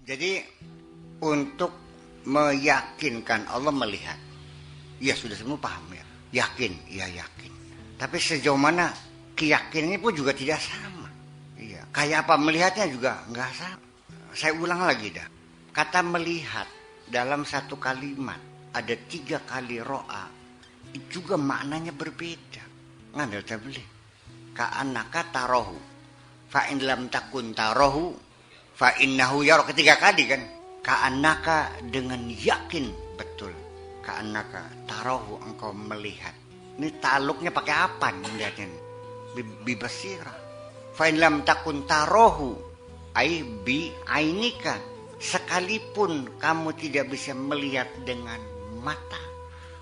Jadi untuk meyakinkan Allah melihat, ya sudah semua paham ya, yakin, ya yakin. Tapi sejauh mana keyakinannya pun juga tidak sama. Iya, kayak apa melihatnya juga nggak sama. Saya ulang lagi dah. Kata melihat dalam satu kalimat ada 3 kali ro'a, itu juga maknanya berbeda. Ngandel tabli. Ka'annaka tarohu, fa in lam takun tarohu, fa innahu yara. 3 kali kan. Ka'annaka dengan yakin betul. Ka'annaka tarohu, engkau melihat. Ini taluknya pakai apa nih melihatnya? Bibasira. Fa in lam takun tarohu, ai bi ainika. Sekalipun kamu tidak bisa melihat dengan mata,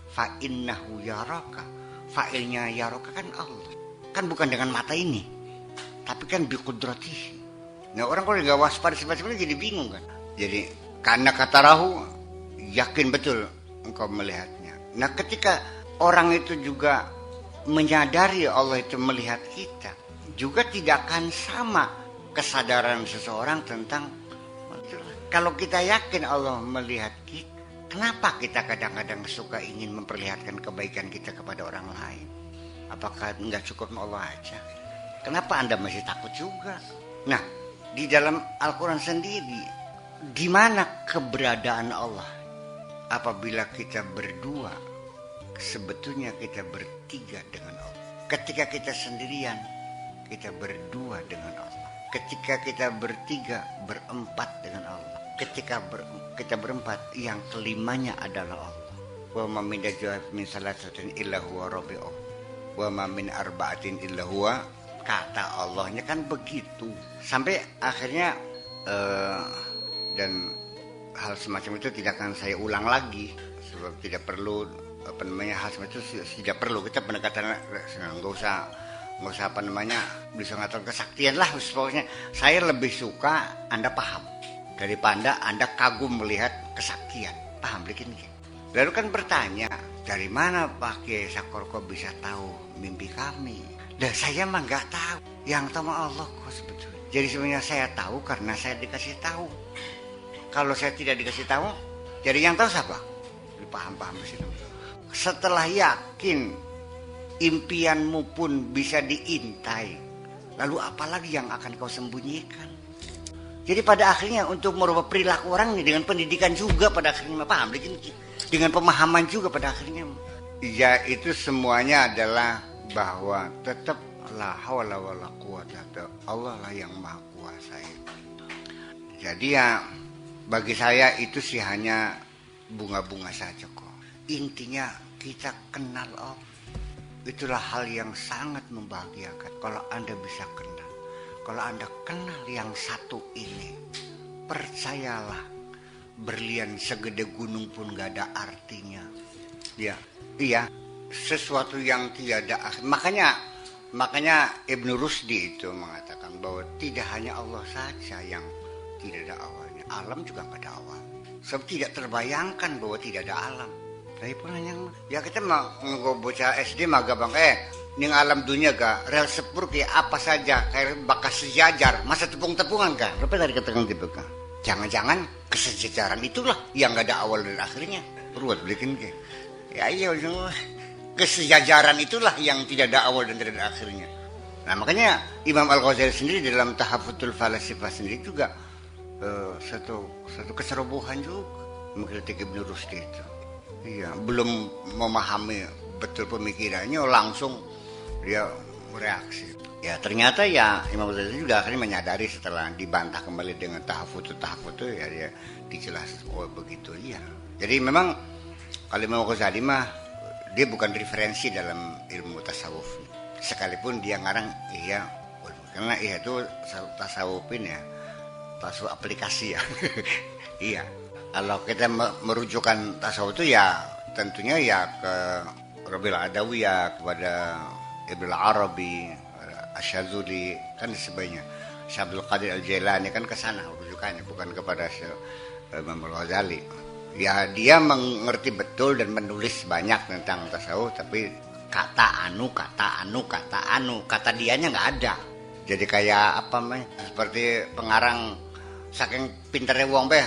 fa innahu yaraka. Fa'ilnya yaraka kan Allah. Kan bukan dengan mata ini, tapi kan bi qudratihi. Nah, orang kalau nggak waspada sebenarnya jadi bingung kan. Jadi karena kata rahu, yakin betul engkau melihatnya. Nah, ketika orang itu juga menyadari Allah itu melihat kita, juga tidak akan sama kesadaran seseorang tentang kalau kita yakin Allah melihat kita, kenapa kita kadang-kadang suka ingin memperlihatkan kebaikan kita kepada orang lain? Apakah nggak cukup Allah aja? Kenapa Anda masih takut juga? Nah, di dalam Al-Quran sendiri, di mana keberadaan Allah? Apabila kita berdua, sebetulnya kita bertiga dengan Allah. Ketika kita sendirian, kita berdua dengan Allah. Ketika kita bertiga, berempat dengan Allah. Ketika kita berempat, yang kelimanya adalah Allah. Wa ma min najwa min salasatin illa huwa rabi'uh. Wa ma min arba'atin illa huwa. Kata Allahnya kan begitu. Sampai akhirnya dan hal semacam itu tidak akan saya ulang lagi, sebab tidak perlu hal semacam itu tidak perlu. Kita pendekatan nggak usah bisa ngatur kesaktian lah. Pokoknya saya lebih suka Anda paham daripada Anda kagum melihat kesaktian. Paham bikin gitu. Lalu kan bertanya, dari mana Pak Kiai Sakor kok bisa tahu mimpi kami? Dan saya mah nggak tahu, yang tahu Allah kok sebetulnya. Jadi sebenarnya saya tahu karena saya dikasih tahu. Kalau saya tidak dikasih tahu, jadi yang tahu siapa? Dipaham-paham di sini. Setelah yakin impianmu pun bisa diintai, lalu apalagi yang akan kau sembunyikan? Jadi pada akhirnya untuk merubah perilaku orang ini dengan pendidikan juga pada akhirnya, paham? Dengan pemahaman juga pada akhirnya. Ya, itu semuanya adalah bahwa tetap la haula wala quwata, Allah lah yang maha kuasa itu. Jadi ya bagi saya itu sih hanya bunga-bunga saja kok. Intinya kita kenal Allah. Itulah hal yang sangat membahagiakan kalau Anda bisa kenal. Kalau Anda kenal yang satu ini, percayalah, berlian segede gunung pun gak ada artinya. Ya, iya, sesuatu yang tiada akhir. Makanya Ibnu Rusdi itu mengatakan bahwa tidak hanya Allah saja yang tidak ada awalnya, alam juga gak ada awal. Sebab tidak terbayangkan bahwa tidak ada alam. Tapi pun hanya ya kita mau bocah SD mah gabang ning alam dunia ga rel sepur kayak apa saja kayak bakas sejajar masa tepung-tepungan kan apa tadi katakan gitu kan, jangan-jangan kesejajaran itulah yang gak ada awal dan akhirnya perlu bikin ke ya iya kesejajaran itulah yang tidak ada awal dan tidak ada akhirnya. Nah makanya Imam Al-Ghazali sendiri dalam Tahaffutul Falasifah sendiri juga satu keserobohan juga mengkritik Ibnu Rusdi itu. Iya, belum memahami betul pemikirannya langsung dia bereaksi. Ya ternyata ya Imam Ghazali juga akhirnya menyadari setelah dibantah kembali dengan tahafut ya dia dijelaskan oh begitu ya. Jadi memang kalau Imam Ghazali mah dia bukan referensi dalam ilmu tasawuf. Sekalipun dia ngarang iya karena iya itu tasawufin ya. Tasawuf aplikasi ya. Iya. Kalau kita merujukkan tasawuf itu ya tentunya ya ke Rabi'ul Adawi ya kepada Ibnu Arabi, Asyadzuli kan sebagainya. Syabdul Qadir Al-Jailani kan ke sana rujukannya bukan kepada Imam Al-Ghazali. Ya dia mengerti betul dan menulis banyak tentang tasawuf tapi kata dianya nggak ada. Jadi kayak apa seperti pengarang saking pinternya wong be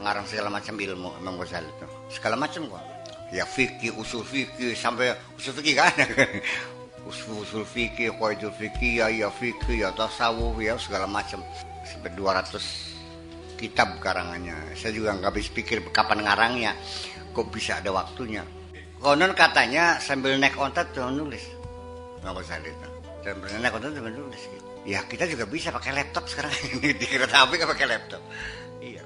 ngarang segala macam ilmu Imam Ghazali itu segala macam kok ya fikih usul fikih sampai usul fikih kan usul fikih qaidul fikih ya fikih ya tasawuf ya segala macam sampai 200 kitab karangannya. Saya juga nggak habis pikir kapan ngarangnya kok bisa ada waktunya. Konon katanya sambil naik onta tuh nulis Imam Ghazali itu sambil naik onta tuh nulis gitu. Ya kita juga bisa pakai laptop sekarang di kereta api kan pakai laptop. Iya.